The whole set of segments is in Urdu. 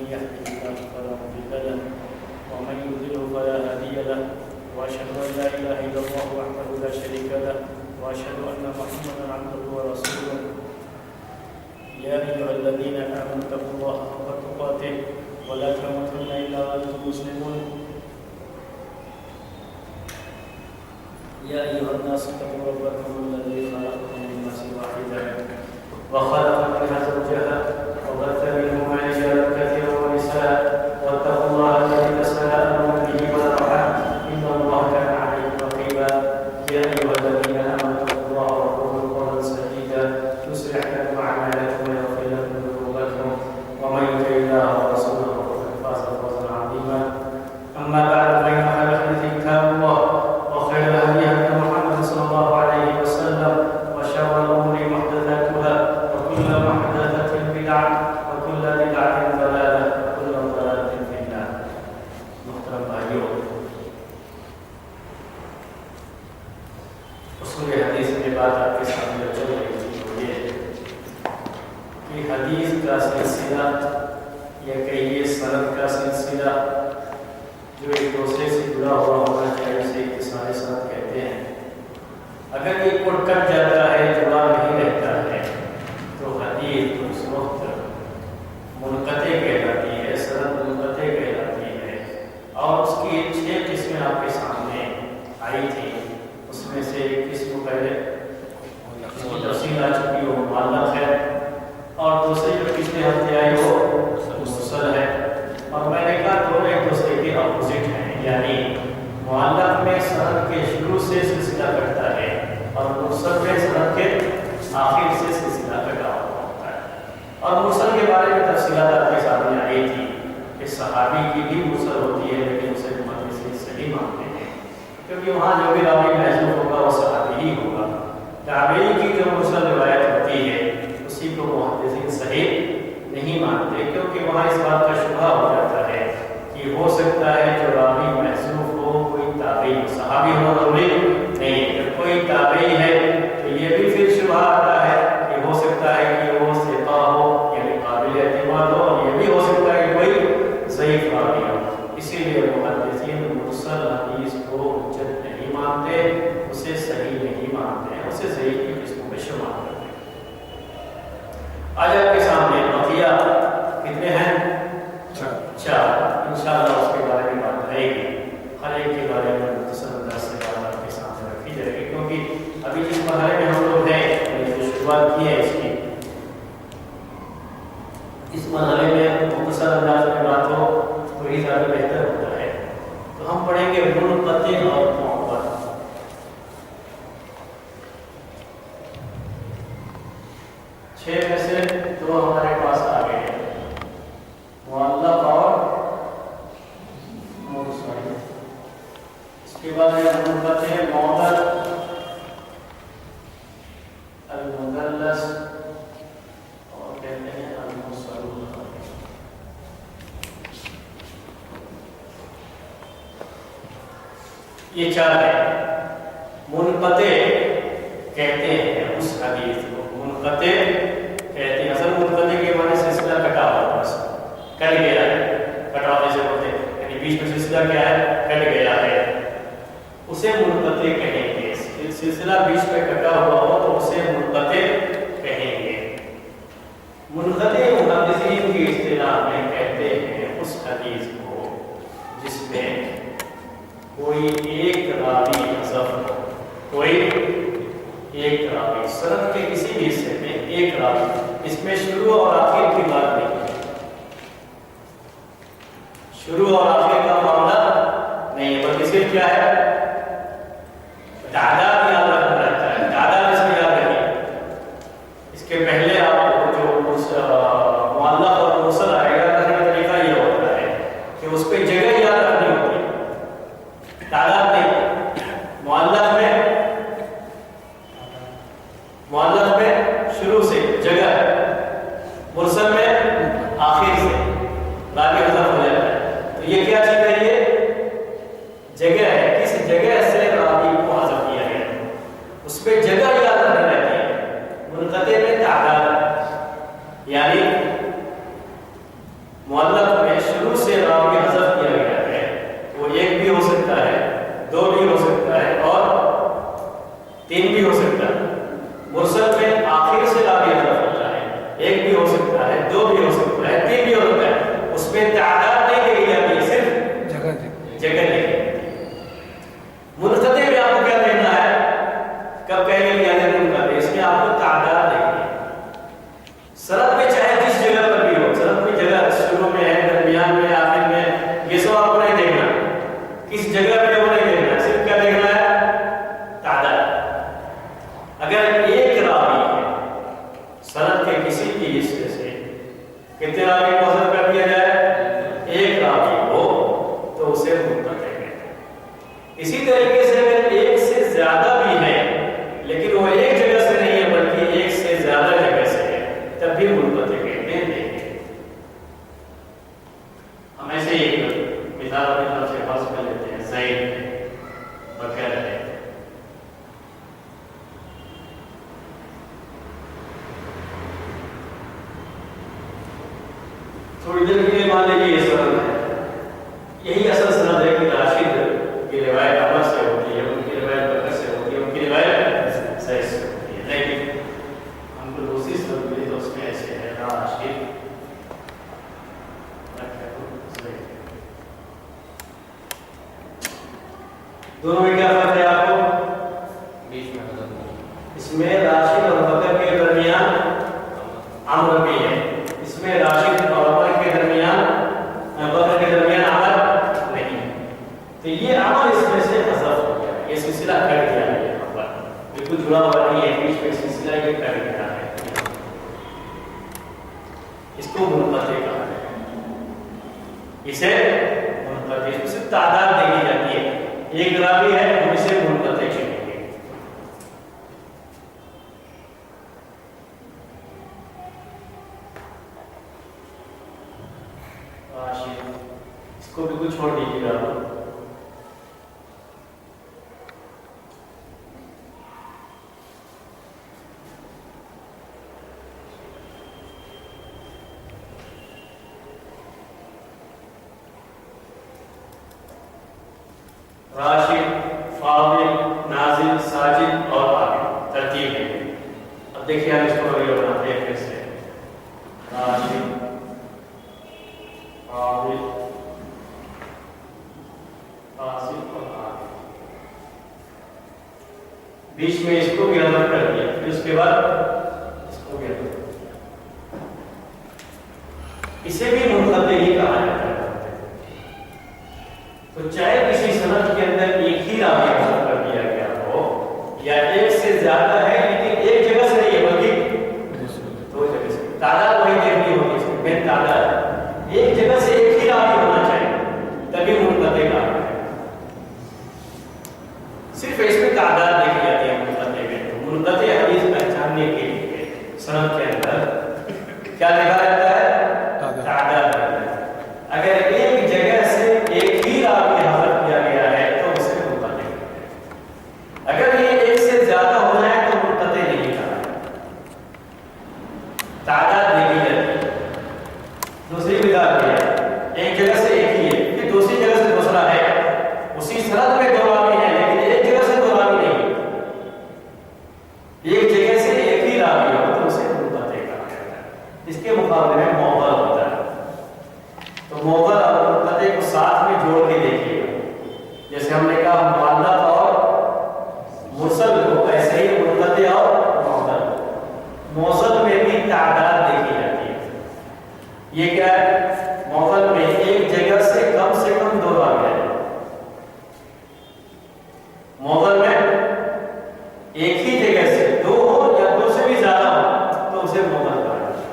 يهده الله فلا مضل له ومن يضلل فلا هادي له وأشهد أن لا إله إلا الله وحده لا شريك له وأشهد أن محمدا عبده ورسوله يا أيها الذين آمنوا اتقوا الله حق تقاته ولا تموتن إلا وأنتم مسلمون يا أيها الناس اتقوا ربكم الذي خلقكم من نفس واحدة وخلق منها زوجها وبث منهما رجالا كثيرا ونساء واتقوا الله الذي تساءلون به والأرحام إن الله كان عليكم رقيبا يا أيها الذين آمنوا اتقوا الله وقولوا قولا سديدا يصلح لكم أعمالكم ويغفر لكم ذنوبكم ومن يطع الله ورسوله فقد فاز فوزا عظيما أما بعد فإن خير الحديث كتاب الله وخير الهدي هدي محمد صلى الله عليه وسلم وشر الأمور محدثاتها وكل محدثة بدعة وكل بدعة ضلالة وكل ضلالة في النار. محترم بھائیو، اصول حدیث میں بات آپ کے سامنے چل رہی تھی وہ یہ کہ حدیث کا سلسلہ یا کہیے سند کا سلسلہ جو ایک دوسرے سے جڑا ہوا ہونا چاہیے اسے اتصال سند کہتے ہیں. اگر یہ کوٹ کٹ جاتا ہے جڑا نہیں رہتا ہے تو حدیث اس وقت منقطع کہلاتی ہے، سند منقطع کہلاتی ہے. اور اس کی 6 قسمیں آپ کے سامنے آئی تھی. اس میں سے ایک قسم پہلے اس کی تفصیل آ چکی وہ معلق ہے اور دوسری جو قسمیں ہفتے آئی وہ مرسل ہے. اور میں نے کہا دونوں ایک دوسرے کے اپوزٹ ہیں، یعنی معلق میں سند کے شروع سے سلسلہ کرتا ہے اور مرسل میں سند کے آخر سے سلسلہ کٹا ہوا ہوتا ہے. اور مرسل کے بارے میں تفصیلات آپ کے سامنے آئی تھی کہ صحابی کی بھی مرسل ہوتی ہے لیکن اسے محدثین صحیح مانتے ہیں کیونکہ وہاں جو بھی راوی محسوس ہوگا وہ صحابی ہی ہوگا. تابعی کی جو مرسل روایت ہوتی ہے اسی کو محدثین صحیح نہیں مانتے کیونکہ وہاں اس بات کا شبہ ہو جاتا ہے کہ ہو سکتا ہے جو راوی محسوس ہو کوئی تابعی ہو. صحابی ہونا ضروری نہیں ہے. جب کوئی تابعی ہے تو یہ بھی پھر شبہ آتا ہے کہ ہو سکتا ہے کہ وہ ثقہ ہو یعنی قابل اعتماد ہو اور یہ بھی ہو سکتا ہے کہ کوئی ضعیف راوی ہو. اسی لیے محدثین مرسل حدیث کو حجت نہیں مانتے، اسے صحیح نہیں مانتے ہیں، اسے ضعیف کی قسموں میں شمار کرتے ہیں. آج آپ کے سامنے مطیہ کتنے ہیں؟ 4. انشاءاللہ اس کے بارے میں بات رہے گی. ہر ایک کے بارے میں مختصر انداز سے بات آپ کے سامنے رکھی جائے گی کیونکہ ابھی جس مرحلے میں ہم لوگ ہیں جو شروعات کی ہے اس مرحلے میں مختصر انداز میں بات ہو تو ہی زیادہ بہتر ہوتا ہے. تو ہم پڑھیں گے منقطع اور معول. 6 میں سے 2 ہمارے پاس آ گئے ہیں، معلق اور مرسل. اس کے بعد ہے منقطع، معضل، المدلس اور کہتے ہیں المرسل. یہ 4 ہے. منقطع کہتے ہیں اس حدیث کو، منقطع کہتے ہیں. اصل منقطع کے معنی سلسلہ کٹا ہوا، بس کٹ گیا ہے. کٹا جیسے ہوتے ہیں یعنی بیچ میں سلسلہ کیا ہے؟ کٹ گیا ہے. اسے منقطع کہیں گے. سلسلہ بیچ میں کٹا ہوا ہو تو اسے منقطع کہیں گے. منقطع محدثین کی اصطلاح میں کہتے ہیں اس حدیث کو جس میں کوئی ایک راوی حذف ہو. کوئی ایک راوی سند کے کسی بھی حصے میں ایک راوی، اس میں شروع اور آخر کی بات نہیں ہے. شروع اور آخر کا معاملہ نہیں ہے بلکہ صرف کیا ہے؟ تعداد یاد رکھنا رہتا ہے. تعداد اس میں یاد رکھیے. اس کے پہلے آپ جو معلق اور مرسل آئے گا رکھنے کا طریقہ یہ ہوتا ہے کہ اس پہ جگہ یاد رکھنی ہوتی ہے، تعداد نہیں. معلق میں شروع سے جگہ ہے، مرسل میں آخر سے راوی حذف ہو جاتا ہے. تو یہ کیا چیز ہے؟ یہ جگہ ہے. کس جگہ سے راوی کو حذف کیا گیا اس پہ جگہ یاد رکھنی رہتی ہے. منقطع میں تعداد یعنی معلق سند میں چاہے جس جگہ پر بھی ہو، سند کی جگہ شروع میں ہے، درمیان میں، آخر میں، یہ سب آپ کو نہیں دیکھنا، کس جگہ پہ وہ نہیں دیکھنا، صرف کیا دیکھنا ہے؟ تعداد۔ اگر ایک راوی ہے سند کے کسی بھی حصے سے، کتنے راوی کو حذف کر دیا جائے؟ ایک راوی ہو تو اسے منقطع کہتے ہیں۔ اسی طریقے سے اگر ایک سے زیادہ بھی ہے لیکن وہ ایک جگہ سے نہیں ہے بلکہ ایک سے زیادہ جگہ سے ہے، تب بھی منقطع کہتے ہیں۔ ہم ایسے ہی مثال اپنی طرف سے فرض کر لیتے ہیں، زید بکر ہے، تھوڑی دیر کے لیے مان لیجیے یہ سند ہے، یہی اصل سند ہے کہ راشد کی روایت عمر سے ہوتی ہے، ان کی روایت بکر سے ہوتی ہے، ان کی روایت زید سے ہوتی ہے، لیکن ہم کو دوسری سند ملی تو اس میں ایسے ہے راشد دونوں میں کیا فرق ہے آپ کو؟ بیچ میں اس میں راشد اور بکر کے درمیان عمر بھی ہے، اس میں راشد اور بکر کے درمیان عمر نہیں، تو یہ عمل اس میں سے حذف ہو گیا، یہ سلسلہ کٹ گیا ہے، یہاں پر بالکل جڑا ہوا نہیں ہے، بیچ میں سلسلہ یہ کٹ گیا ہے، اس کو منقطع کہا ہے، اسے منقطع، اس میں صرف تعداد دیکھی جاتی ہے، ایک راوی ہے ہم اسے منقطع چنیں گے۔ اس کو بالکل چھوڑ دیجیے گا، راشد، فاضل، نازل، ساجد اور عابد ترتیب ہے۔ اب دیکھیے ہم اس کو اگلے بناتے ہیں پھر سے، راشد، فاضل، فاضل اور عابد، بیچ میں اس کو بھی حذف کر دیا، پھر اس کے بعد اس کو بھی حذف، اسے بھی منقطع ہی کہا جاتا ہے۔ تو چاہے کسی سند کے اندر ایک ہی راوی حذف کر دیا گیا ہو یا ایک سے زیادہ ہے لیکن ایک جگہ سے نہیں ہے بلکہ دو جگہ سے، تعداد وہی دیکھنی ہوگی، اس میں تعداد ایک جگہ سے ایک ہی راوی ہونا چاہیے تبھی منقطع کہا ہے، صرف اس میں تعداد دیکھی جاتی ہے منقطع میں۔ منقطع حدیث پہچاننے کے لیے سند کے اندر کیا دیکھا جاتا ہے؟ تعداد۔ اگر ایک جگہ سے ایک ہی راوی حذف کیا گیا ہے تو اسے منقطع کہتے ہیں، اگر یہ ایک سے زیادہ ہو جائے تو منقطع نہیں کہا، تعداد دیکھی جاتی ہے۔ دوسری مثال یہ ہے، ایک جگہ سے ایک ہی ہے، پھر دوسری جگہ سے دوسرا ہے، اسی سند میں دو راوی ہیں لیکن ایک جگہ سے دو راوی نہیں، ایک جگہ سے ایک ہی راوی ہو تو اسے منقطع کہا جاتا ہے۔ اس کے مقابلے میں معضل ہوتا ہے، تو معضل اور منقطع کو ساتھ میں جوڑ کے دیکھیے گا، جیسے ہم نے کہا معلق اور مرسل کو، ایسے ہی منقطع اور معضل، معضل میں بھی تعداد دیکھی جاتی ہے۔ یہ کیا ہے؟ معضل میں ایک جگہ سے کم دو راوی ہیں، معضل میں ایک ہی جگہ سے دو ہو یا دو سے بھی زیادہ ہو تو اسے معضل کہا جاتا ہے،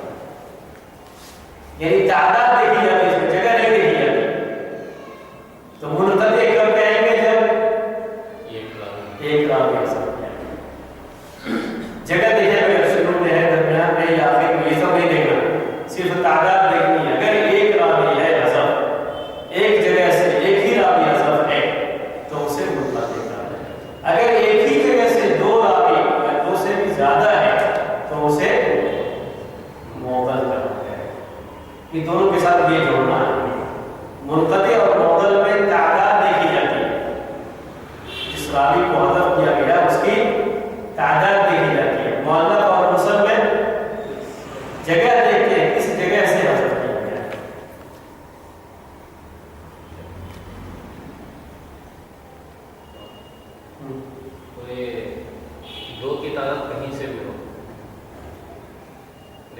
یعنی تعداد دیکھی جاتی ہے، اس میں جگہ نہیں دیکھی جاتی۔ تو منقطع کب کہیں گے؟ جب ایک راوی حذف کیا ہے، جگہ دیکھے اگر شروع میں ہے، درمیان میں یا آخر میں، یہ سب نہیں دیکھنا، صرف تعداد دیکھنی ہے۔ اگر ایک راوی ہے حذف، ایک جگہ سے ایک ہی راوی حذف ہے تو اسے منقطع کہا جاتا ہے، اگر ایک ہی جگہ سے دو راوی یا دو سے بھی زیادہ ہے تو اسے معضل کہا جاتا ہے۔ یہ دونوں کے ساتھ یہ جوڑنا ہے، منقطع اور معضل میں تعداد دیکھی جاتی ہے، جس راوی کو حذف کیا گیا اس کی تعداد دیکھی جاتی ہے، معلق اور مرسل میں جگہ دیکھتے ہیں، کس جگہ سے حذف کیا گیا ہے۔ دو کی تعداد کہیں سے بھی ہو،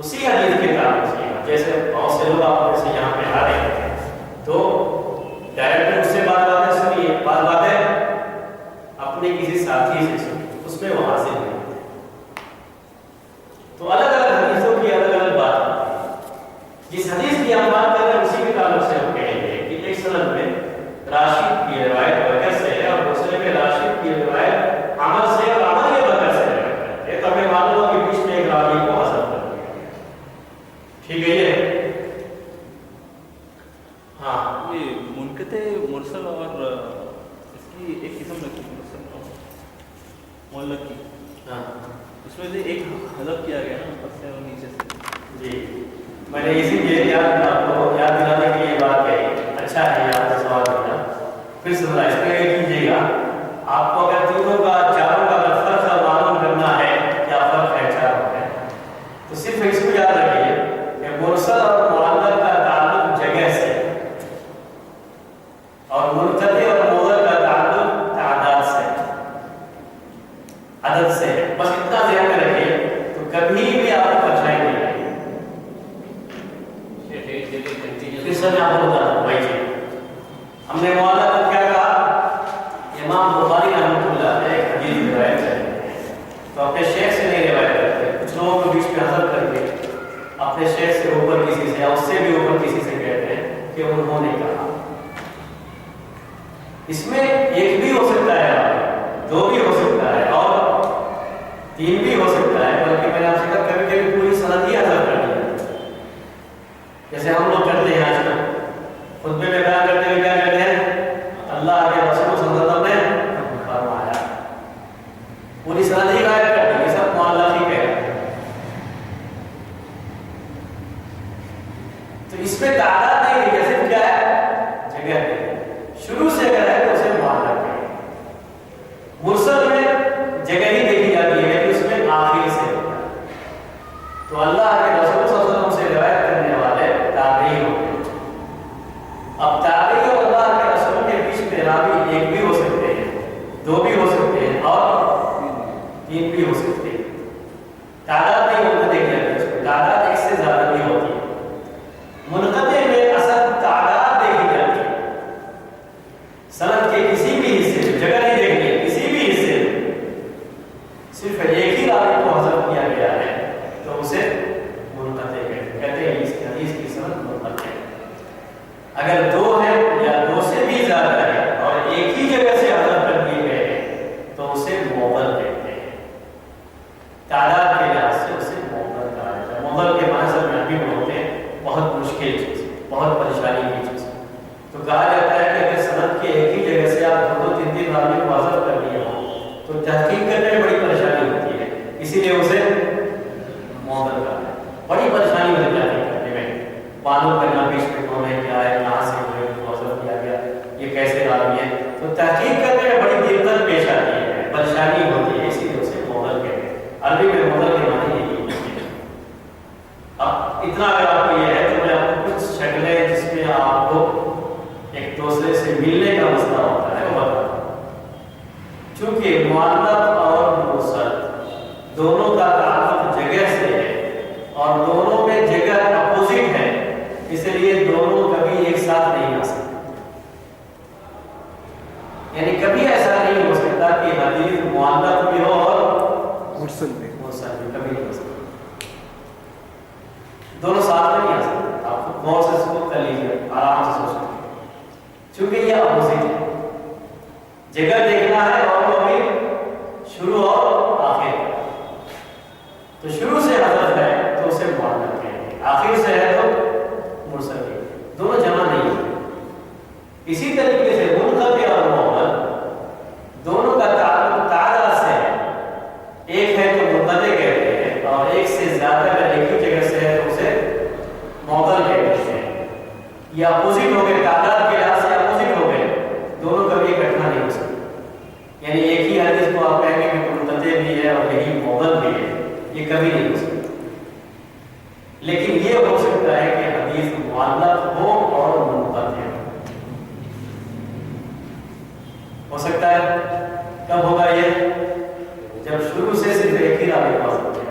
اسی حدیث کے تعلق سے جیسے بہت سے لوگ آپ سے یہاں پہ آ رہے ہیں تو ڈائریکٹ اس سے باتیں سنیے، باتیں اپنے کسی ساتھی سے سنیے، اس میں وہ حاصل نہیں ہوتے۔ تو الگ الگ حدیثوں کی الگ الگ بات آتی ہے۔ جس حدیث کی ہم بات کر رہے ہیں اسی کے تعلق سے ہم کہیں گے کہ ایک سند میں راشد کی روایت بکر سے ہے اور دوسرے میں راشد کی روایت عمر سے اور عمر یہ بکر سے ہے، تو ہمیں معلوم ہو کہ بیچ میں ایک راوی کو حذف کر دیا گیا۔ ٹھیک ہے یہ ہاں یہ منقطع مرسل اور اس کی ایک قسم رکھی مرسل اور معلق کی، ہاں اس میں سے ایک حذف کیا گیا نا اوپر سے اور نیچے سے۔ جی میں نے اسی لیے آپ کو یاد دلانے کے لیے بات کہی، اچھا ہے آپ نے سوال کیا، پھر سنا اس میں یہ کیجیے گا، آپ کو اگر تینوں کا چاروں کا اگر فرق معلوم کرنا ہے کیا فرق ہے چاروں میں، تو صرف اس کو یاد رکھیے کہ مرسل اور معلق کا تعلق جگہ سے اور منقطع اور معضل کا تعلق تعداد سے، عدد سے ہے، بس اتنا ذہن میں رکھیے تو کبھی بھی آپ کو پریشانی نہیں آئے گی۔ پھر سے میں آپ کو بتا دوں بھائی جی، ہم نے معلق کو کیا کہا؟ امام بخاری رحمۃ اللہ نے ایک حدیث روایت کرتے ہیں تو اپنے شیخ سے نہیں روایت کرتے، کچھ لوگوں کو بیچ میں حذف کر کے اپنے شیخ سے اوپر کسی سے یا اس سے بھی اوپر کسی سے کہتے ہیں کہ انہوں نے کہا۔ اس میں ایک بھی ہو سکتا ہے، دو بھی ہو سکتا ہے اور تین بھی ہو سکتا ہے، بلکہ میں نے آپ سے کہا کبھی کبھی پوری سند ہی حذف کر دیا، جیسے ہم لوگ کرتے ہیں آج کل خطبے میں بیان کرتے ہوئے کیا کہتے ہیں؟ اللہ کے رسول صلی اللہ علیہ وسلم نے فرمایا، پوری سند ہی غائب کر دی، یہ سب معلق ہی کہہ رہے ہیں۔ تو اس میں تعداد نہیں ہے، صرف کیا ہے؟ جگہ ہے، شروع سے اگر ہے تو اسے معلق ہے۔ مرسل میں جگہ ہی دیکھی جاتی ہے کہ اس میں آخر سے ہوتا ہے، تو اللہ کے رسول صلی اللہ علیہ وسلم سے روایت کرنے والے تابعی ہوتے ہیں۔ اب تابعی اور اللہ کے رسول کے بیچ میں راوی ایک بھی ہو سکتے ہیں، دو بھی ہو سکتے ہیں اور تین بھی ہو سکتے ہیں، تعداد نہیں ہوتا دیکھ جاتی ہے، اس میں تعداد ایک سے زیادہ بھی ہوتی ہے۔ منقطع میں اصل تعداد دیکھی جاتی ہے، سند کے کسی بھی حصے میں جگہ نہیں دیکھنی ہے، کسی بھی حصے میں صرف ایک ہی راوی کو حذف کیا گیا ہے تو اسے منقطع کہتے ہیں، اس حدیث کی سند منقطع ہے۔ اگر دو ہے یا دو سے بھی زیادہ ہے اور ایک ہی جگہ سے حذف کر دیے گئے ہیں تو اسے معضل کہتے ہیں، تعداد کے لحاظ سے اسے معضل کہا جاتا ہے۔ معضل کے معنی سے میں بھی بولتے ہیں بہت مشکل چیز، بہت پریشانی کی چیز، تو کہا جاتا ہے کہ اگر سند کے ایک ہی جگہ سے آپ دو تین تین راوی کو حذف کر دیے ہوں تو تحقیق کرنے میں بڑی پریشانی ہوتی ہے، اسی لیے اسے معضل کہا ہے۔ بڑی پریشانی ہوتی ہے تحقیق کرنے میں، معلوم کرنا بیچ میں کون ہے، کیا ہے، کہاں سے ہوئے، حذف کیا گیا، یہ کیسے راوی ہے، تو تحقیق کرنے میں بڑی دقت پیش آتی ہے، پریشانی ہوتی ہے، اسی لیے اسے معضل کہتے ہیں۔ عربی میں معضل کے معنی یہی ہے۔ اب اتنا اگر آپ کو یہ ہے تو میں آپ کو کچھ شکلیں جس میں آپ کو ایک دوسرے سے ملنے کا مسئلہ ہوتا ہے وہ بتا دوں۔ چونکہ معلق اور مرسل دونوں کا تعلق جگہ سے ہے اور دونوں میں جگہ اپوزٹ ہے، اس لیے دونوں کبھی ایک ساتھ نہیں آ سکتے، یعنی کبھی ایسا نہیں ہو سکتا کہ حدیث معلق بھی ہو اور مرسل بھی کبھی نہیں ہو سکتا، دونوں ساتھ میں نہیں آ سکتے۔ آپ کو غور سے سوچ کر لیجیے، آرام سے سوچ لیجیے، چونکہ یہ اپوزٹ ہے، جگہ دیکھنا ہے اور وہ بھی شروع اور آخر، تو شروع سے حذف ہے تو اسے معلق کہیں گے، آخر سے ہے تو مرسل کہیں گے، دونوں جمع نہیں ہوتے۔ اسی طریقے سے منقطع اور معضل دونوں کا تعلق تعداد سے ہے، ایک ہے تو منقطع کہتے ہیں اور ایک سے زیادہ اگر ایک ہی جگہ سے ہے تو اسے معضل کہتے ہیں۔ یہ اپوزٹ ہو گئے، تعداد کے لحاظ سے اپوزٹ ہو گئے، دونوں کبھی اکٹھا نہیں ہو سکتے، یعنی ایک ہی حدیث کو آپ کہیں گے کہ منقطع بھی ہے اور یہی معضل بھی ہے، یہ کبھی نہیں ہو سکتا۔ لیکن یہ ہو سکتا ہے کہ حدیث معلق ہو اور منقطع ہو سکتا ہے۔ کب ہوگا یہ؟ جب شروع سے صرف ایک ہی راوی کو حذف کیا،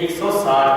160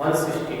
160,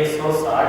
160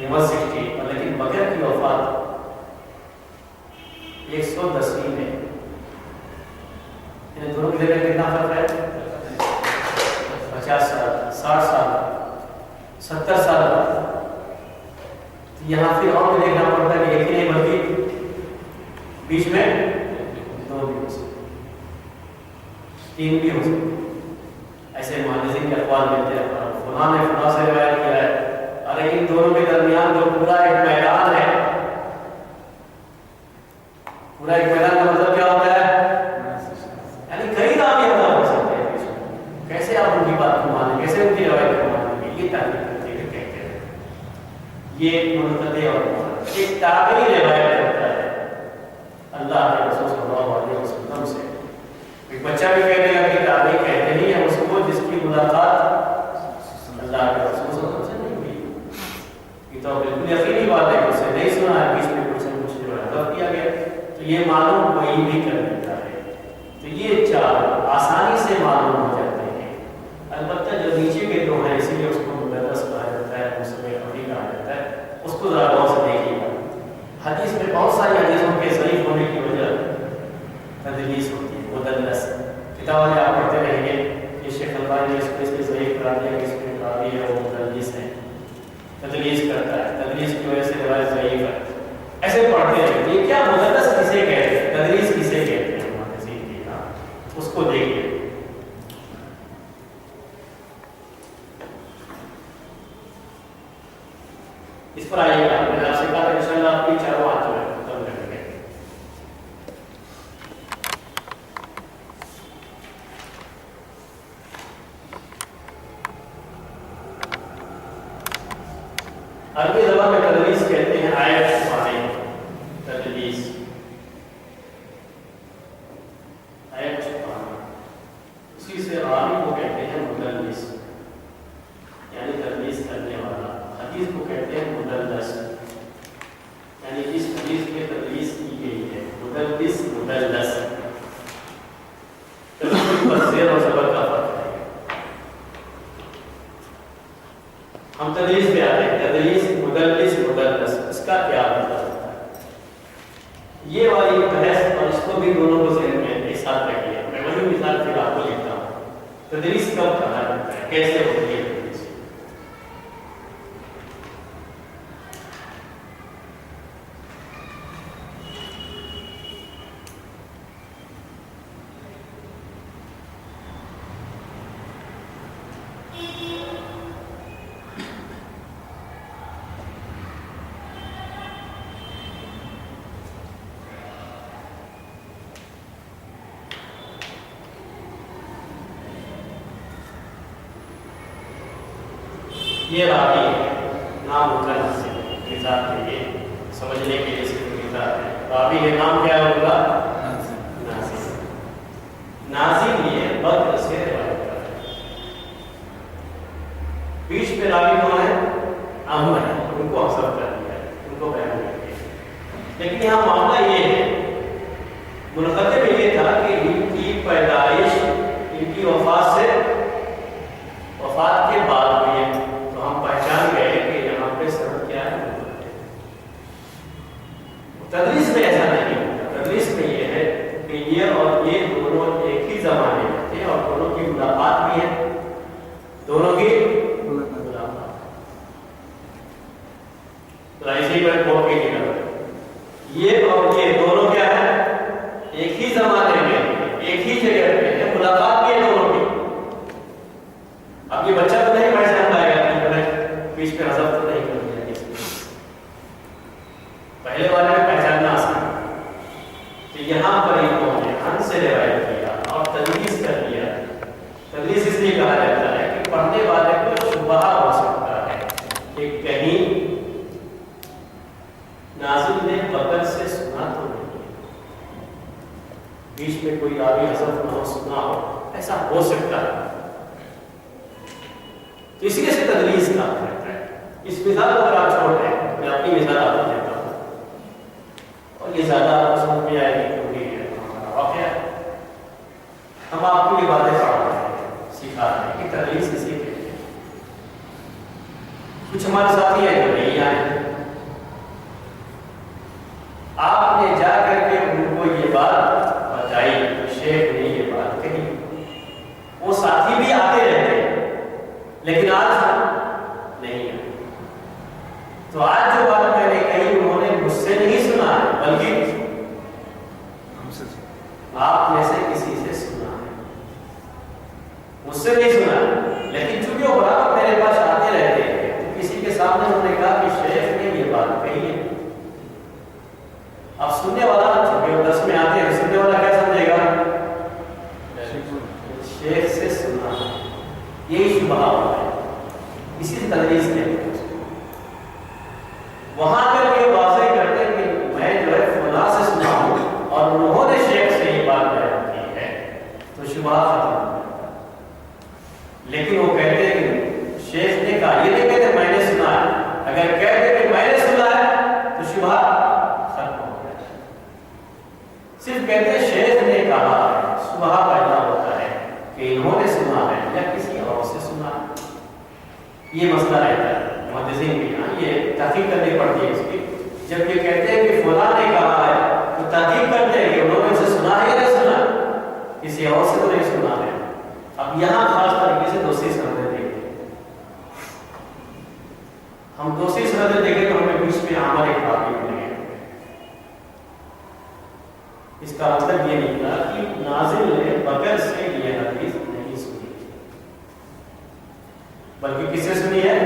160 اور لیکن بکر کی وفات 110 میں، ان دونوں کی جگہ کتنا فرق ہے؟ 50 سال، 60 سال، 70 سال۔ یہاں پھر اور بھی دیکھنا پڑتا ہے کہ ایک ہی نہیں بلکہ بیچ میں 2 بھی ہو سکتے، 3 بھی ہو سکتے۔ ایسے محدثین کے اقوال ملتے ہیں، فلاں نے فلاں سے روایت کیا ہے، اور ان دونوں کے درمیان جو پورا ایک میدان ہے، پورا ایک میدان کا مطلب کیا ہوتا ہے؟ یعنی کئی راوی ادا ہو سکتے ہیں، کیسے آپ ان کی بات کو مانیں، کیسے ان کی روایت کو مانیں گے، یہ تعلیم کرتے ہیں، کہتے ہیں یہ منقطع اور ایک تابعی روایت کرتا ہے اللہ کے رسول صلی اللہ علیہ وسلم سے۔ ایک بچہ بھی کہہ دے گا کہ تابعی کہتے نہیں ہیں اس کو جس کی ملاقات اللہ کے رسول صلی اللہ علیہ وسلم سے نہیں ہوئی۔ یہ تو بالکل یقینی بات ہے کہ اسے نہیں سنا ہے، بیچ میں کچھ نہ کچھ جو ہے غلط کیا گیا، تو یہ معلوم کوئی بھی کر دیتا ہے۔ تو یہ 4 آسانی سے معلوم ہو جاتے ہیں۔ البتہ جو نیچے کے 2 ہیں، اسی لیے اس کو مدرس کہا جاتا ہے، مسلم خبری کہا جاتا ہے، اس کو ذرا غور سے دیکھیے گا۔ حدیث میں بہت ساری حدیثوں کے ضعیف ہونے کی وجہ تدلیس ہوتی ہے، مدلس۔ کتابیں آپ پڑھتے رہیں گے کہ شیخ البانی نے اس کو اس لیے ضعیف قرار دیا کہ اس میں راوی ہے وہ مدلس ہے، تدلیس کرتا ہے، تدلیس کی وجہ سے روایت ضعیف ہے۔ ایسے پڑھتے ہیں یہ کیا مدلس کسے کہتے ہیں، تدلیس کسے کہتے ہیں، محدثین کی اس کو دیکھیے۔ اس پر آئیے گا، میں نے آپ سے کہا کہ انشاءاللہ آپ کی 4 ہاتھ جو ہے ختم کریں گے۔ عربی زبان میں تدلیس کہتے ہیں آیت چھپانے، تدلیس آیت چھپانا، اسی سے عربی کو کہتے ہیں مدلس، یعنی تدلیس کرنے والا۔ حدیث کو کہتے ہیں مدلس، یعنی جس حدیث میں تدلیس کی گئی ہے، مدلس مدلس۔ تدلیس پر زیر اور زبر کا فرق ہے۔ ہم تدلیس پہ آتے ہیں، تدلیس مدلس مدلس، اس کا کیا مطلب ہوتا ہے؟ یہ والی بحث اور اس کو بھی دونوں کو ذہن میں ایک ساتھ رکھیے۔ میں وہی مثال پھر آپ کو لکھتا ہوں، تدلیس کب کہا جاتا ہے، کیسے ہوتی ہے تدلیس؟ یہ راوی ہے، نام ان کا ناصر ہے، مثال کے لیے سمجھنے کے لیے صرف مثال ہے۔ راوی ہے، نام کیا ہوگا؟ ناصر۔ ناصر یہ بکر سے روایت کرتا ہے۔ بیچ میں راوی کون ہے؟ عمر ہے، ان کو حذف کر دیا ہے، ان کو بیان کر دیا۔ لیکن یہاں معاملہ یہ ہے، منقطع میں یہ تھا کہ ان کی پیدائش ان کی وفات سے وفات کے بعد ہوئی ہے، تو ہم پہچان گئے کہ یہاں پہ سبب کیا ہے؟ تدریس میں ایسا نہیں ہوتا۔ تدریس میں یہ ہے کہ یہ اور یہ دونوں ایک ہی زمانے میں تھے اور دونوں کی ملاقات بھی ہے، دونوں کی ملاقات۔ اسی پر کوٹ کے نکل، یہ اور یہ دونوں کیا ہے؟ ایک ہی زمانے میں، ایک ہی جگہ پہ ہے، ملاقات بھی ہے دونوں کی۔ اب یہ بچہ تو نہیں پہچان پائے گا کہ بیچ پہ حذف تو نہیں کر دیا، پہلے والے میں پہچاننا آسان ہے۔ تو یہاں پر انہوں نے ان سے روایت کیا اور تدلیس کر دیا۔ تدلیس اس لیے کہا جاتا ہے کہ پڑھنے والے کو شبہ ہو سکتا ہے کہ کہیں ناظم نے بکر سے سنا تو نہیں، بیچ میں کوئی راوی حذف نہ ہو، سنا ہو، ایسا ہو سکتا ہے۔ تو اسی لیے سے تدلیس کام کرتا ہے۔ اس مثال کو اگر آپ چھوڑ دیں، میں اپنی مثال آپ کو دیتا ہوں اور یہ زیادہ آپ کو سمجھ میں آئے گی کیونکہ یہ ہمارا واقعہ ہے۔ ہم آپ کو یہ باتیں پڑھا رہے ہیں، سکھا رہے ہیں کہ تدلیس کسی کہتے ہیں۔ کچھ ہمارے ساتھی ہیں جو نہیں آئے، تو آج جو بات میں نے کہی انہوں نے مجھ سے نہیں سنا ہے بلکہ ہم سے آپ میں سے کسی سے سنا ہے، مجھ سے نہیں سنا ہے۔ لیکن چونکہ وہ برابر میرے پاس آتے رہتے ہیں تو کسی کے سامنے انہوں نے کہا کہ شیخ نے یہ بات کہی ہے۔ اب سننے والا چونکہ وہ 10 میں آتے ہیں، سننے والا کیا سمجھے گا؟ شیخ سے سنا ہے، یہی شبہ ہوتا ہے، اسی تدریس کے وہاں پر یہ واضح کرتے ہیں کہ میں جو ہے فلاں سے سنا ہوں اور انہوں نے شیخ سے یہ بات بیان کی ہے، تو شبہ ختم۔ لیکن وہ کہتے ہیں کہ شیخ نے کہا، یہ نہیں کہتے میں نے سنا ہے، اگر کہتے کہ میں نے سنا ہے تو شبہ ختم ہو گیا۔ صرف کہتے ہیں شیخ نے کہا ہے، شبہ پیدا ہوتا ہے کہ انہوں نے سنا ہے یا کسی اور سے سنا ہے۔ یہ مسئلہ رہتا ہے محدثین کے یہاں، یہ تحقیق کرنی پڑتی ہے اس کی۔ جب یہ کہتے ہیں کہ فلاں نے کہا ہے تو تحقیق کرتے ہیں کہ انہوں نے اسے سنا ہے یا نہیں سنا، کسی اور سے تو نہیں سنا ہے۔ اب یہاں خاص طریقے سے دوسری سندیں دیکھیں، ہم دوسری سندیں دیکھیں تو ہمیں بیچ میں عمر ایک باقی ملے گا۔ اس کا مطلب یہ نکلا کہ ناظر نے بکر سے یہ حدیث نہیں سنی بلکہ کس سے سنی ہے؟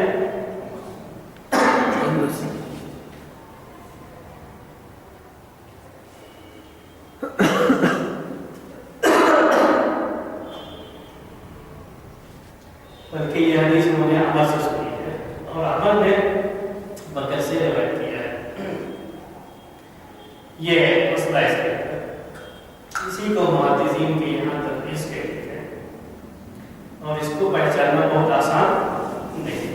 بلکہ یہ حدیث انہوں نے عمر سے سنی ہے اور عمر نے بکر سے روایت کیا ہے۔ یہ مسئلہ اس کے اسی کو محدثین کے یہاں تدریس کہتے ہیں اور اس کو پہچاننا بہت آسان نہیں۔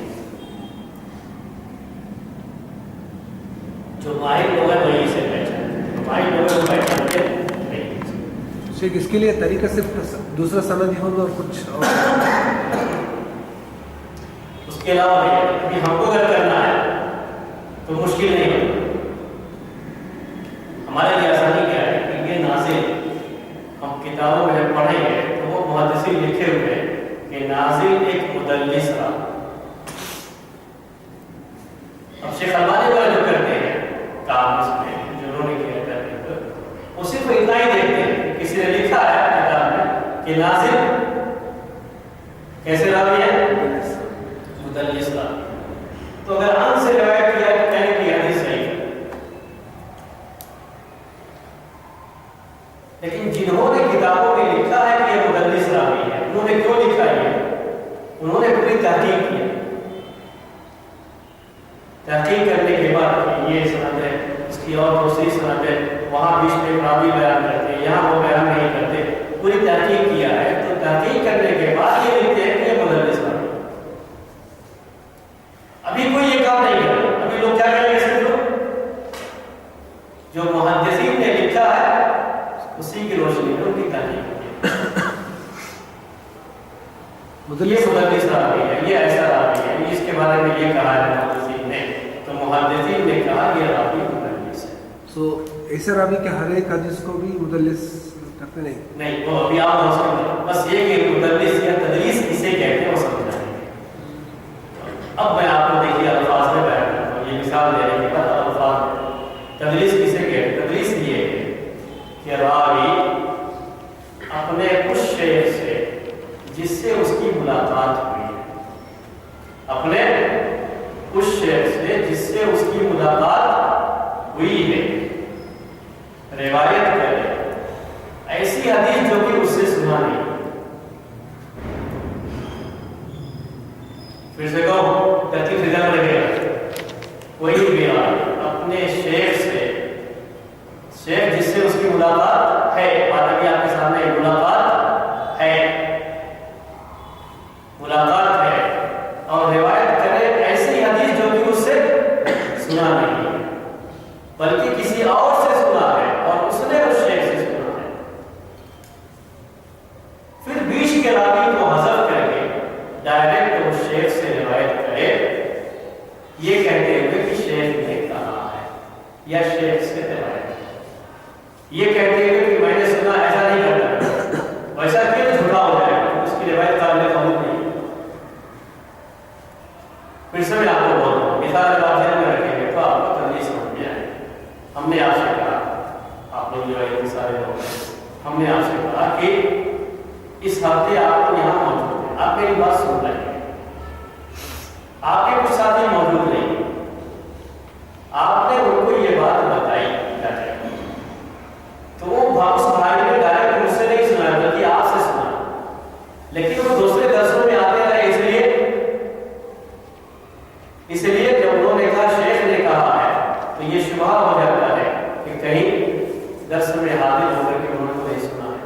جو ماہر لوگ ہیں وہی سے پہچانتے ہیں، ماہر لوگ ہیں وہ پہچانتے نہیں۔ شیخ اس کے لیے طریقہ صرف دوسرا سند ہی ہوگا اور کچھ اور اس کے علاوہ ابھی ہم کو اگر کرنا ہے تو مشکل نہیں ہے۔ ہمارے لیے آسانی کیا ہے کہ یہ نازل ہم کتابوں میں جب پڑھیں گے تو وہ محدثین لکھے ہوئے ہیں کہ نازل ایک مدلس رہا۔ اب شیخ البانی والا جو کرتے ہیں کام اس میں جو انہوں نے کیا کرتے ہیں وہ صرف اتنا ہی دیکھتے ہیں، کسی نے لکھا ہے کتاب میں کہ نازل کیسے راوی ہے؟ مدلس راوی۔ تو اگر ان سے روایت کیا تو کہنے کی حدیث صحیح ہے، لیکن جنہوں نے کتابوں میں لکھا ہے کہ یہ مدلس راوی ہے، انہوں نے کیوں لکھا ہے؟ انہوں نے پوری تحقیق کی، تحقیق کرنے کے بعد یہ سند ہے، اس کی اور دوسری سند ہے، وہاں بیچ میں راوی بیان کرتے ہیں، یہاں وہ بیان نہیں کرتے، پوری تحقیق کیا ہے۔ تو تحقیق کرنے کے بعد یہ لکھتے ہیں کہ یہ مدلس راوی۔ ابھی کوئی یہ کام نہیں کرتا، ابھی لوگ کیا کریں گے؟ صرف جو محدثین نے لکھا ہے اسی کی روشنی میں ان کی تحقیق یہ مدلس راوی ہے، یہ ایسا راوی ہے، اس کے بارے میں یہ کہا ہے محدثین نے، تو محدثین نے کہا یہ راوی مدلس ہے۔ سو ایسے راوی کے ہر ایک حدیث کو بھی مدلس کرتے نہیں، وہ ابھی آپ نہ سمجھیں، بس یہ کہ مدلس یا تدلیس کسے کہتے ہیں وہ سمجھنا ہے۔ اب میں آپ کو دیکھیے الفاظ میں بیان کرتا ہوں، یہ مثال دینے کے بعد الفاظ میں تدلیس کسے کہتے ہیں؟ تدلیس یہ ہے کہ راوی اپنے اس شیخ سے جس سے اس کی ملاقات ہوئی ہے، اپنے اس شیخ سے جس سے اس کی ملاقات ہوئی ہے روایت کرے ایسی حدیث جو کہ اس سے سنا نہیں۔ پھر سے کہو، تحقیق سے جان لگے گا، کوئی بھی اپنے شیخ سے، شیخ جس سے اس کی ملاقات ہے، بات ابھی آپ کے سامنے ملاقات ہے اور روایت کرے ایسی حدیث جو کہ اس سے سنا نہیں ہے بلکہ کسی اور سے سنا ہے اور اس نے اس شیخ سے سنا ہے، پھر بیچ کے راوی کو حذف کر کے ڈائریکٹ اس شیخ سے روایت کرے، یہ کہتے ہوئے کہ شیخ نے کہا ہے یا شیخ سے روایت، یہ کہتے ہوئے کہ میں نے سنا، ایسا نہیں کرتا، ویسا کیوں جھوٹا ہو جائے گا، اس کی روایت قابل قبول نہیں۔ پھر سے میں آپ کو بولتا ہوں، مثال آپ ذہن میں رکھیں ہم نے آپ سے کہا کہ اس ہفتے آپ کو یہاں موجود ہیں، آپ میری بات سن رہے ہیں، آپ کے کچھ ساتھی موجود نہیں، آپ نے ان کو یہ بات بتائی تو وہ اس بھائی نے ڈائریکٹ مجھ سے نہیں سنا بلکہ آپ سے سنا، لیکن وہ دوسرے درسوں میں آتے رہے اس لیے جب انہوں نے کہا شیخ نے کہا ہے تو یہ شبہ ہو جاتا ہے کہ کہیں درس میں حاضر ہو کر کے انہوں نے نہیں سنا ہے،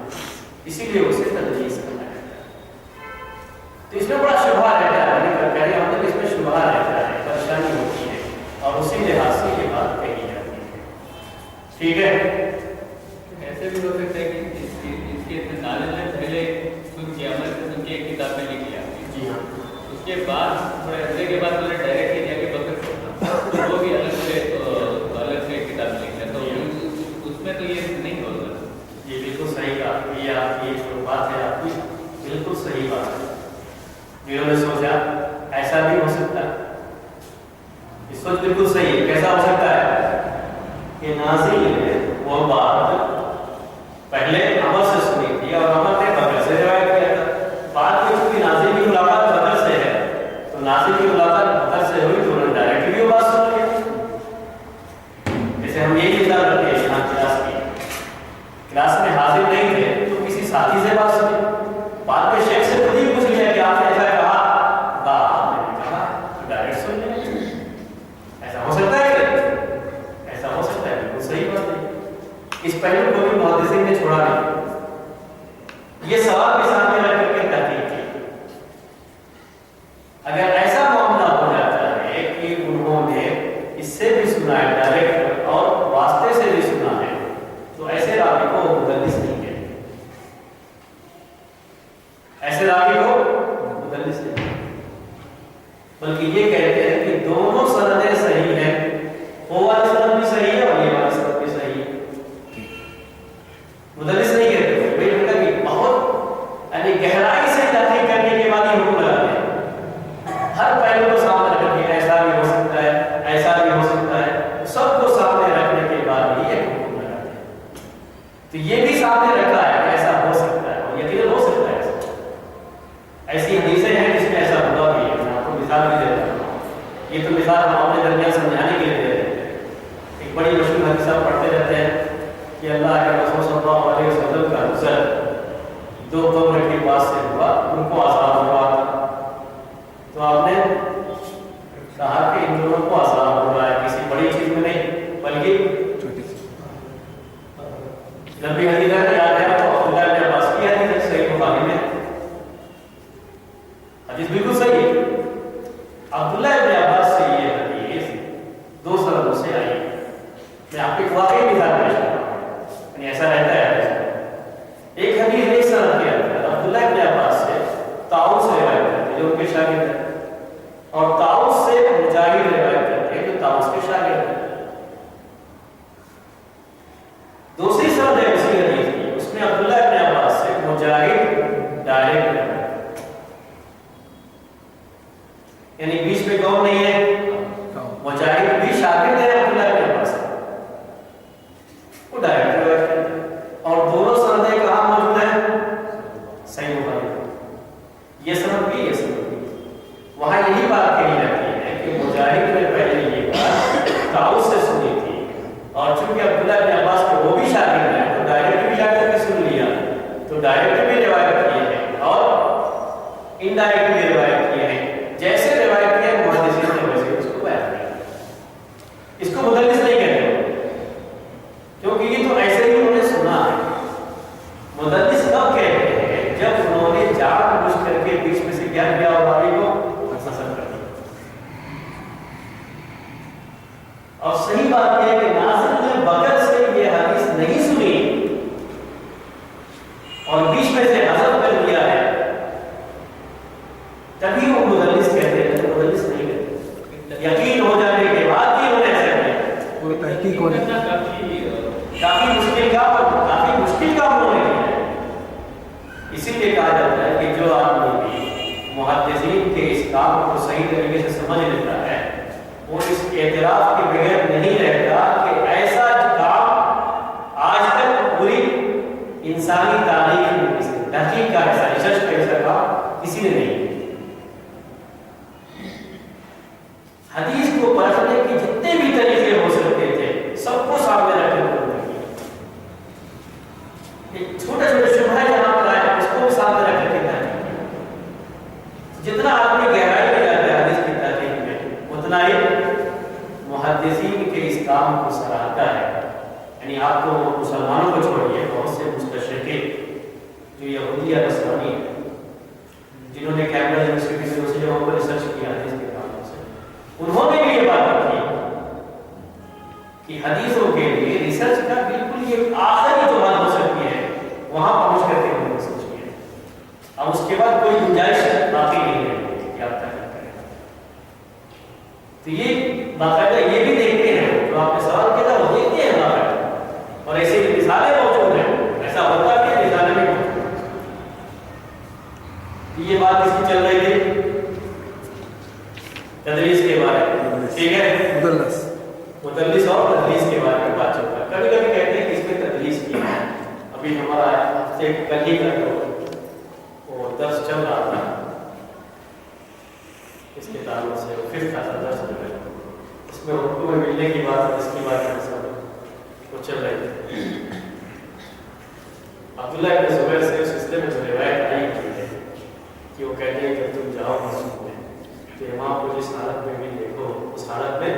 اسی لیے اسے تدریس کرنا ہے۔ تو اس میں بڑا شبہ رہتا ہے، کہنے مطلب اس میں شبہ رہتا ہے، پریشانی ہوتی ہے، اور اسی لحاظ سے یہ بات کہی جاتی ہے۔ ٹھیک ہے، ایسے بھی ہو سکتا ہے کہ اس کے نازل نے پہلے سن کے عمل سے سن کے ایک کتاب میں لکھ لیا، جی ہاں، اس کے بعد تھوڑے عرصے کے بعد انہوں نے ڈائریکٹ ہی جا کے بکر سے وہ بھی الگ سے کتاب میں لکھا، تو اس میں تو یہ نہیں ہوگا۔ یہ بالکل صحیح کہا، یہ آپ کی جو بات ہے آپ کی بالکل صحیح بات ہے۔ جنہوں نے سوچا ایسا بھی ہو سکتا ہے، یہ سوچ بالکل صحیح ہے، کیسا ہو سکتا ہے کہ نازل نے وہ بات پہلے عمر سے سنی تھی اور عمر نے بکر سے روایت کیا تھا، بعد میں چونکہ نازل کی ملاقات بکر سے ہے تو نازل کی ملاقات بکر سے ہوئی تو انہوں نے ڈائریکٹ بھی وہ بات سن لی۔ جیسے ہم یہی مثال رکھتے ہیں یہاں کلاس میں حاضر نہیں تھے تو کسی ساتھی سے بات سنی، بعد میں شیخ سے خود ہی پوچھ لیا کہ آپ نے ایسا کہا، میں نے کہا ڈائریکٹ سن لیا۔ ایسا ہو سکتا ہے کہ ایسا ہو سکتا ہے، بالکل صحیح بات ہے، اس پہلو کو بھی محدثین نے چھوڑا نہیں، یہ سوال کے سامنے رکھ کر کے تحقیق کی۔ اگر ایسا معاملہ ہو جاتا ہے کہ انہوں نے اس سے بھی سنا ہے ڈائریکٹ اور واسطے سے بھی سنا ہے تو ایسے راوی کو مدلس نہیں کہتے، ایسے راوی کو مدلس نہیں کہتے، بلکہ یہ کہتے ہیں کہ دونوں سندیں صحیح ہیں، وہ والی سند بھی صحیح ہے اور یہ والی سند بھی صحیح ہے، مدلس نہیں کہتے۔ کہ بہت یعنی گہرائی سے تحقیق کرنے کے بعد یہ حکم لگاتے ہیں، ہر پہلو کو سامنے رکھ کے ایسا بھی ہو سکتا ہے، ایسا بھی ہو سکتا ہے، سب کو سامنے رکھنے کے بعد ہی ایک حکم لگاتے ہیں۔ تو یہ بھی سامنے رکھا ہے کہ ایسا ہو سکتا ہے اور یقیناً ہو سکتا ہے ایسا۔ ایسی حدیثیں ہیں جس میں ایسا ہوا بھی ہے، میں آپ کو مثال بھی دیتا ہوں، یہ تو مثال ہم اپنے درمیان سمجھانے کے لیے دے رہے ہیں۔ ایک بڑی مشہور حدیث آپ پڑھتے رہتے ہیں کہ اللہ کے رسول صلی اللہ علیہ وسلم کا گزر دو قبر کے پاس سے ہوا، ان کو عذاب ہوا تھا، تو آپ نے کہا کہ ان دونوں کو عذاب ہوا ہے، کسی بڑی چیز میں نہیں بلکہ لمبی حدیث ہے، یاد ہے تو عبداللہ بن عباس کی حدیث ہے، صحیح بخاری میں حدیث بالکل صحیح ہے۔ عبداللہ بن عباس سے یہ حدیث دو سندوں سے آئی ہے، میں آپ کو ایک واقعی مثال پیش کرتا ہوں، یعنی ایسا رہتا ہے ایک حدیث ایک سند کے اندر عبداللہ بن عباس سے طاؤس سے روایت کرتے ہیں جو ان کے شاگرد ہیں، اور طاؤس سے مجاہد روایت کرتے ہیں جو طاؤس کے شاگرد ہیں۔ دوسری سند ہے اسی حدیث کی، اس میں عبداللہ بن عباس سے مجاہد ڈائریکٹ روایت، یعنی بیچ میں کون نہیں ہے، مجاہد بھی شاگرد ہے عبداللہ بن عباس سے، وہ ڈائریکٹ روایت کرتے ہیں، اور دونوں سندیں کہاں موجود ہیں، صحیح بخاری، یہ سند بھی یہ سند بھی۔ وہاں یہی بات کہی جاتی ہے کہ مجاہد نے پہلے یہ بات طاؤس سے سنی تھی، اور چونکہ عبداللہ بن عباس کے وہ بھی شاگرد ہیں تو ڈائریکٹ بھی جا کر کے سن لیا، تو ڈائریکٹ بھی روایت کیے ہیں اور انڈائریکٹ بھی روایت کیے ہیں، جیسے روایت کیا محدثین نے ویسے اس کو بیان کیا۔ اس کو مدلس نہیں کہتے کیونکہ یہ تو ایسے ہی انہوں نے سنا ہے۔ مدلس کب کہتے ہیں جب انہوں نے جان بوجھ کر کے بیچ میں سے کیا کیا اور راوی کو پسند کر دیا۔ اور صحیح بات یہ ہے کہ ناظر نے بغیر سے یہ حدیث نہیں سنی اور بیچ میں سے حذف کر دیا ہے، تبھی وہ مدلس کہتے ہیں، تو مدلس نہیں کہتے۔ یقین ہو جانے کے بعد بھی انہوں نے ایسا کیا، وہ تحقیق ہونے کافی مشکل کام انہوں نے کیا ہے۔ اسی لیے کہا جاتا ہے کہ جو آدمی بھی محدثین کے اس کام کو صحیح طریقے سے سمجھ لیتا ہے وہ اس اعتراف کے بغیر نہیں رہتا کہ ایسا کام آج تک پوری انسان محدثین کے اس کام کو سراہتا ہے. یعنی آپ کو مسلمانوں کو چھوڑیے، بہت سے مستشرقین جو یہودی یا نصرانی ہیں، جنہوں نے کیمبرج یونیورسٹی سے دوسری جگہوں پر ریسرچ کیا حدیث کے تعلق سے، انہوں نے بھی یہ بات رکھی کہ حدیثوں کے لیے ریسرچ کا بالکل یہ آخری جو بات ہو سکتی ہے وہاں پہنچ کر کے انہوں نے ریسرچ کیا. اب اس کے بعد کوئی گنجائش باقی نہیں ہے کہ آپ کیا کریں. تو یہ باقاعدہ یہ بھی دیکھتے ہیں، جو آپ نے سوال کیا تھا وہ دیکھتے ہیں باقاعدہ، اور ایسی مثالیں موجود ہیں. ایسا ہوتا ہے کہ مثالیں بھی موجود ہیں. یہ بات اس کی چل رہی تھی تدریس کے بارے میں، ٹھیک ہے، مدرس اور تدریس کے بارے میں بات چل رہا ہے. کبھی کبھی کہتے ہیں کہ اس میں تدریس کی ہے. ابھی ہمارا ہفتے کل ہی کا جو وہ درس چل رہا تھا اس کے تعلق سے، وہ 5th کا درس جو ہے اس میں اردو میں ملنے کی بات، اس کی بات وہ چل رہی تھی. عبداللہ ابن زبیر سے اس سلسلے میں جو روایت آئی ہوئی ہے کہ وہ کہتے ہیں کہ تم جاؤ مسجد میں تو امام کو جس حالت میں بھی دیکھو اس حالت میں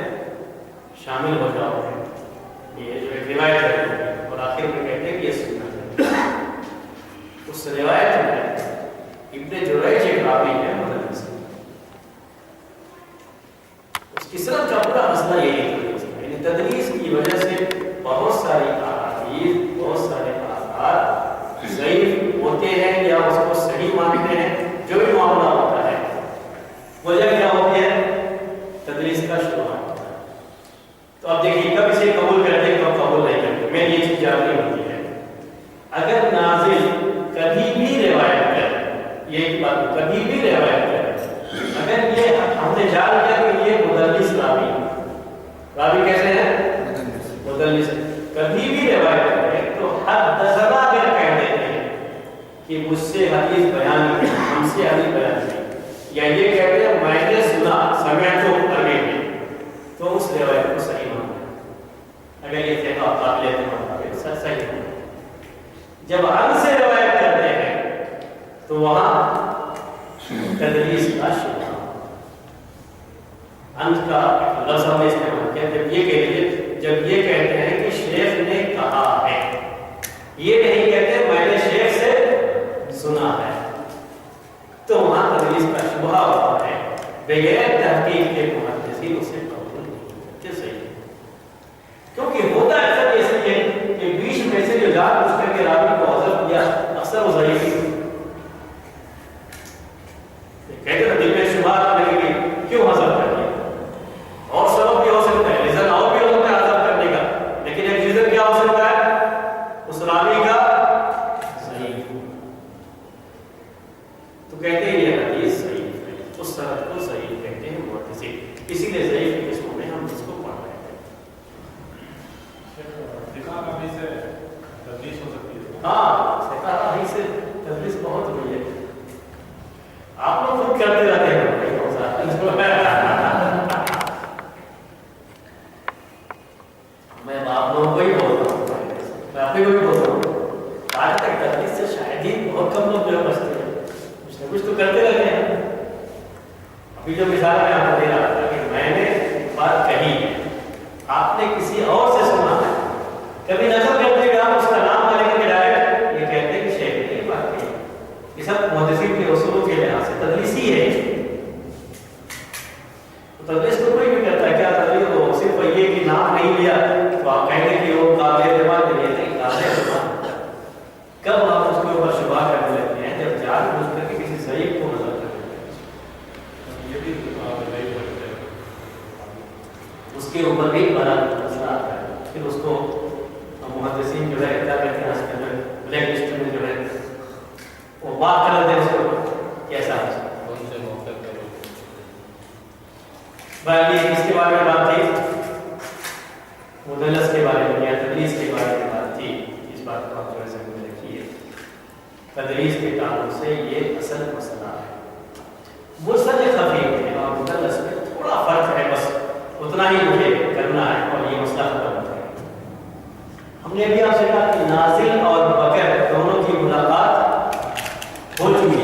شامل ہو جاؤ. یہ جو ایک روایت ہے، اور آخر میں کہتے ہیں کہ یہ سنت ہے. اس روایت میں ابن جریج ایک راوی ہے مدرس، اس کی صرف کا پورا مسئلہ یہی ہے، یعنی تدریس کی وجہ سے بہت ساری احادیث، بہت سارے آثار ضعیف ہوتے ہیں یا اس کو صحیح مانتے ہیں. جو بھی معاملہ ہوتا ہے وجہ کیا ہوتی ہے؟ تدریس کا شروعات ہوتا ہے. تو اب دیکھیے کب اسے قبول کرتے ہیں کب قبول نہیں کرتے. میں یہ چیز جاننی ہوتی ہے. اگر نازل کبھی بھی روایت کرے، یہ ایک بات کبھی بھی روایت کرے، اگر یہ ہم نے جان لیا کہ یہ مدلس راوی کیسے ہیں؟ مدلس. کبھی بھی روایت کرے تو حدثنا اگر کہہ دیتے ہیں کہ مجھ سے حدیث بیان کی، ہم سے حدیث بیان کی، یا یہ کہتے ہیں میں نے سنا، سمعت ابھی میں، تو اس روایت کو صحیح ماننا ہے. اگر یہ ثقہ قابل اعتماد ہے سچ صحیح ہے. جب عن سے روایت کرتے ہیں تو وہاں تدریس کا شبہ، عن کا لفظ ہم نے استعمال کیا. جب یہ کہہ لیجیے، جب یہ کہتے ہیں کہ شیخ نے کہا ہے، یہ نہیں کہتے میں نے شیخ سے سنا ہے، تو وہاں تدریس کا شبہ ہوتا ہے. بغیر تحقیق کے محدثین اسے قبول نہیں کرتے. صحیح ہے، کیونکہ ہوتا اکثر اس لیے کہ بیچ میں سے جو جان بوجھ کر کے راوی کو حذف کیا اکثر وہ ضعیف ہی کہتے ہیں. دل میں شبہ لگے گی کیوں حذف کر دیا، اور سبب بھی ہو سکتا ہے، ریزن اور بھی ہو سکتا ہے حذف کرنے کا، لیکن ایک ریزن کیا ہو سکتا ہے؟ اس راوی کا ضعیف. تو کہتے ہیں یہ حدیث ضعیف ہے، اس سند کو ضعیف کہتے ہیں محدثین. اسی لیے ضعیف کی قسموں میں ہم اس کو پڑھ رہے ہیں. ہاں، ثقہ سے تدریس بہت ہوئی ہے. آپ لوگ خود کرتے رہتے ہیں. میں آپ لوگوں کو ہی بولتا ہوں، میں اپنے کو بھی بولتا ہوں. آج تک تدریس سے شاید ہی بہت کم لوگ جو بچتے ہیں، کچھ نہ کچھ تو کرتے رہتے ہیں. ابھی جو مثال میں آپ کو دے رہا تھا کہ میں نے بات کہی ہے، آپ نے کسی اور سے سنا ہے، کبھی نظر کرتے کہ آپ اس کا نام نہ لے کر کے ڈائریکٹ یہ کہتے ہیں کہ شیخ نے یہ بات کہی. یہ سب محدثین کے اصولوں کے لحاظ سے تدریس ہی ہے. تدریس تو کوئی بھی کرتا ہے. کیا تدریس ہو صرف یہ کہ نام نہیں لیا تو آپ کہیں گے کہ وہ قابل اعتماد نہیں قابل اعتماد. کب آپ اس کے اوپر شبہ کرنے لگتے ہیں؟ جب جان بوجھ کر کے کسی ضعیف کو نظر کرتے ہیں. یہ بھی اس کے اوپر بھی بڑا مسئلہ آتا ہے. پھر اس کو محدثین جو ہے کیا کہتے ہیں، اس کے اندر بلیک لسٹ میں جو ہے وہ بات کر دیتے ہیں اس کو کیسا ہے. باقی اس کے بارے میں بات تھی، مدلس کے بارے میں یا تدریس کے بارے میں بات تھی. اس بات کو آپ تھوڑے سے مجھے رکھیے. تدریس کے تعلق سے یہ اصل مسئلہ ہے. مرسل خفیف ہے اور مدلس میں تھوڑا فرق ہے، بس اتنا ہی مجھے کرنا ہے اور یہ مسئلہ ختم ہوتا ہے. ہم نے بھی آپ سے کہا کہ نازل اور بغیر دونوں کی ملاقات ہو چکی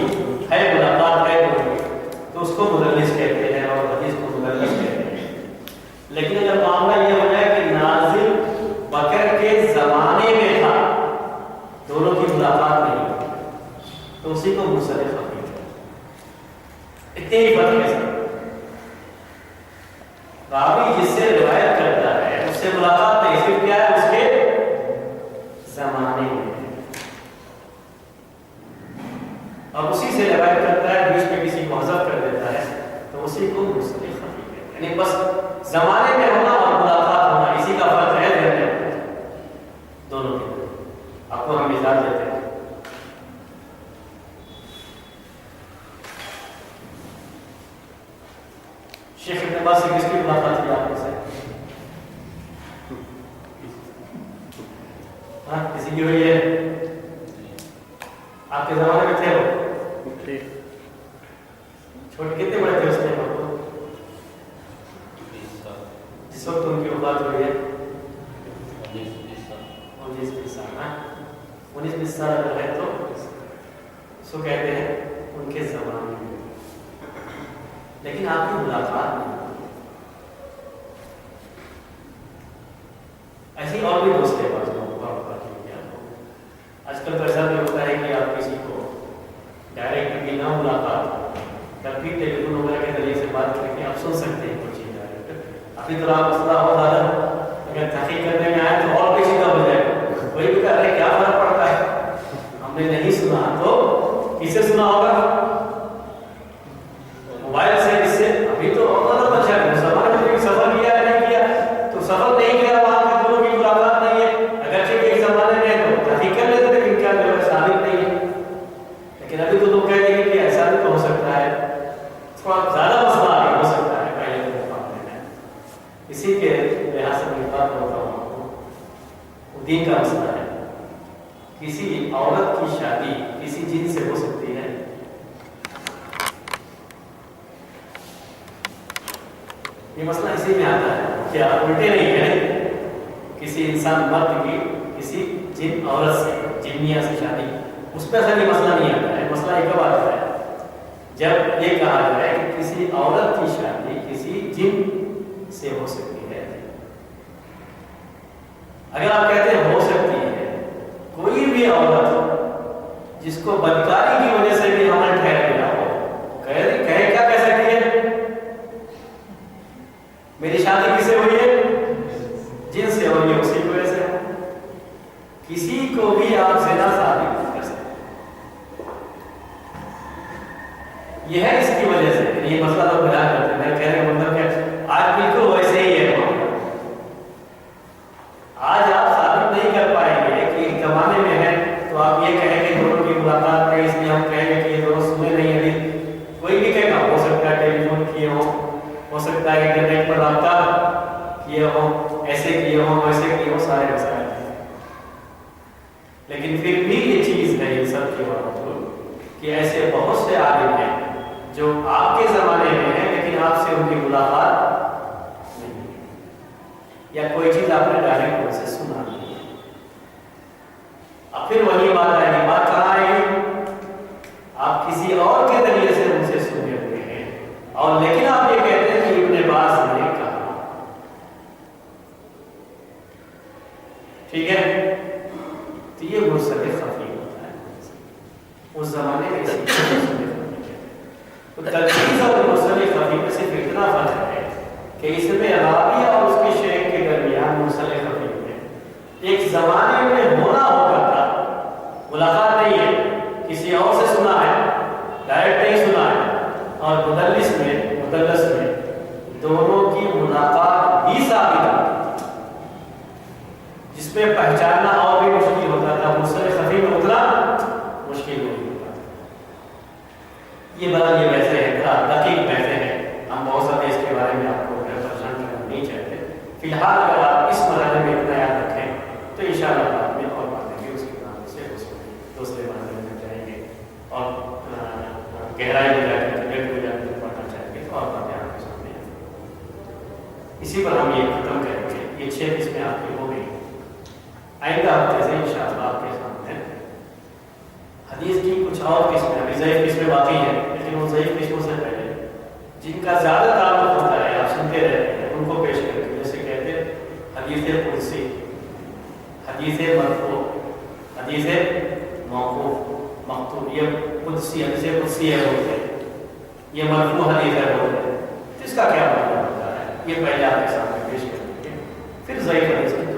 ہے، ملاقات ہے دونوں کی، تو اس کو مدلس کہتے ہیں اور حدیث کو مدلس کہتے ہیں. لیکن اگر جس سے روایت کرتا ہے اس سے ملاقات نہیں، صرف کیا ہے اس کے زمانے میں، اور اسی سے روایت کرتا ہے، بیچ میں کسی کو حذف کر دیتا ہے تو اسی کو مرسل خفی کہتے ہیں۔ یعنی بس زمانے میں ہونا اور ملاقات ہونا، اسی کا فرق ہے ذہن میں دونوں کے۔ آپ کو ہم مثال دیتے ہیں، شیخ ابن باز سے کس کی ملاقات ہوئی آپ سے؟ ہاں کسی کی ہوئی ہے؟ آپ کے زمانے میں تھے وہ؟ چھوٹے کتنے بڑے تھے اس ٹائم آپ کو؟ جس وقت ان کی وفات ہوئی ہے 19-20 سال، ہاں 19-20 سال اگر ہے تو اس کو کہتے ہیں ان کے زمانے میں، لیکن آپ کی ملاقات نہیں۔ ایسی اور بھی دوست ہے بعض لوگوں کو، آپ بات نہیں کیا، آج کل تو ایسا بھی ہوتا ہے کہ آپ کسی کو ڈائریکٹ بھی نہ ملاقات تب بھی ٹیلی فون وغیرہ کے ذریعے سے بات کر کے آپ سن سکتے ہیں کوئی چیز ڈائریکٹ۔ ابھی تو آپ مسئلہ ہو زیادہ اگر تحقیق کرنے میں آئے تو اور پیچیدہ ہو جائے گا، کوئی بھی کہہ رہے کیا فرق پڑتا ہے، ہم نے نہیں سنا تو کس سے سنا ہوگا؟ موبائل سے، اس سے۔ ابھی تو اور بچہ ہے، مسلمان نے سفر کیا ہے نہیں کیا تو سفر نہیں کیا، وہاں کے دونوں کی ملاقات نہیں ہے، اگرچہ کہ ایک زمانے میں تو تحقیق کر لیتے تھے کہ کیا جو ہے ثابت نہیں ہے، لیکن ابھی تو لوگ کہہ دیں گے کہ ایسا بھی تو ہو سکتا ہے، تھوڑا زیادہ مسئلہ آگے ہو سکتا ہے پہلے کے مقابلے میں۔ اسی کے لحاظ سے میں بات کرتا ہوں آپ کو، دین کا مسئلہ ہے، کسی عورت کی شادی کسی جن سے ہو سکتی ہے؟ یہ مسئلہ اسی میں آتا ہے کہ آپ الٹے نہیں ہیں، کسی انسان مرد کی کسی جن عورت سے، جنیا سے شادی، اس پہ اصل یہ مسئلہ نہیں آتا ہے۔ مسئلہ یہ کب آتا ہے؟ جب یہ کہا جائے کہ کسی عورت کی شادی کسی جن سے ہو سکتی ہے۔ اگر آپ کہتے ہیں ہو سکتی ہے، کوئی بھی عورت جس کو بدکاری کی وجہ سے بھی حمل ٹھہر گیا ہو، کہے کیا کہہ سکتی ہے؟ میری شادی کس سے ہوئی ہے؟ جن سے ہوئی ہے، اسی کی وجہ سے۔ کسی کو بھی آپ زنا ثابت نہیں کر سکتے، یہ ہے اس کی وجہ سے۔ یہ مسئلہ تو بیان کرتے ہیں، میں کہنے کا مطلب کہ آج بالکل ویسے ہی ہے۔ آج آپ ثابت نہیں کر پائیں گے کہ ایک زمانے میں ہے تو آپ یہ کہیں کہ دونوں کی ملاقات ہے، اس لیے ہم کہیں گے کہ یہ دونوں سنے نہیں ہیں۔ کوئی بھی کہے گا، ہو سکتا ہے ٹیلی فون کیے ہو سکتا ہے انٹرنیٹ پر رابطہ کیے ہوں، ایسے کیے ہوں، ویسے کیے ہوں، سارے مسائل ہیں۔ لیکن پھر بھی یہ چیز ہے ان سب کے باوجود کہ ایسے بہت سے عالم ہیں جو آپ کے زمانے میں ہیں لیکن آپ سے ان کی ملاقات نہیں ہے، یا کوئی چیز آپ نے ڈائریکٹ ان سے سنا نہیں ہے۔ اب پھر وہی بات آئے گی، بات کہاں آئے گی؟ آپ کسی اور کے ذریعے سے ان سے سنے ہوئے ہیں، اور لیکن آپ یہ کہتے ہیں کہ ابن باز نے کہا، ٹھیک ہے؟ تو یہ مرسل خفی ہوتا ہے۔ اس زمانے میں اسی کو مرسل خفی کہتے ہیں۔ تو تجویز اور مرسل خفی میں صرف اتنا فرق ہے کہ اس میں راوی اور اس کے شیخ کے درمیان مرسل خفی ہے۔ ایک زمانے میں ہونا ہوگا تھا، ملاقات نہیں ہے، کسی اور سے سنا ہے، ڈائریکٹ نہیں سنا ہے، اور مدلس میں دونوں کی ملاقات بھی ثابت ہے، جس میں پہچاننا اور بھی مشکل ہوتا تھا، مرسل خفی میں اتنا مشکل نہیں ہوتا۔ یہ بات یہ ویسے ہے، دقیق ویسے ہے، ہم بہت سارے اس کے بارے میں آپ کو پریشان کرنا نہیں چاہتے۔ فی الحال اگر آپ اس مرحلے میں اتنا یاد رکھیں تو انشاءاللہ بعد میں اور باتیں بھی اس کے نام سے دوسرے مرحلے میں جائیں گے، اور گہرائی میں جا کر پڑھنا چاہیں گے تو اور باتیں آپ کے سامنے آئیں گی۔ اسی پر ہم یہ ختم کریں گے، یہ 6 قسمیں آپ کی ہو گئی۔ آئندہ ہفتے سے انشاءاللہ آپ کے سامنے حدیث کی کچھ اور قسمیں، ابھی ضعیف قسمیں باقی ہیں، لیکن وہ ضعیف قسموں سے پہلے جن کا زیادہ تعلق ہوتا ہے، آپ سنتے رہتے ہیں، ان کو پیش کر کے، جیسے کہتے ہیں حدیث قدسی، حدیث مرفوع، حدیث موقوف، مقطوع، یہ قدسی حدیث قدسی ہے بولتے ہیں، یہ مرفوع حدیث ہے بولتے ہیں، تو اس کا کیا مطلب ہوتا ہے؟ یہ پہلے آپ کے سامنے پیش کریں گے، پھر ضعیف حدیث کی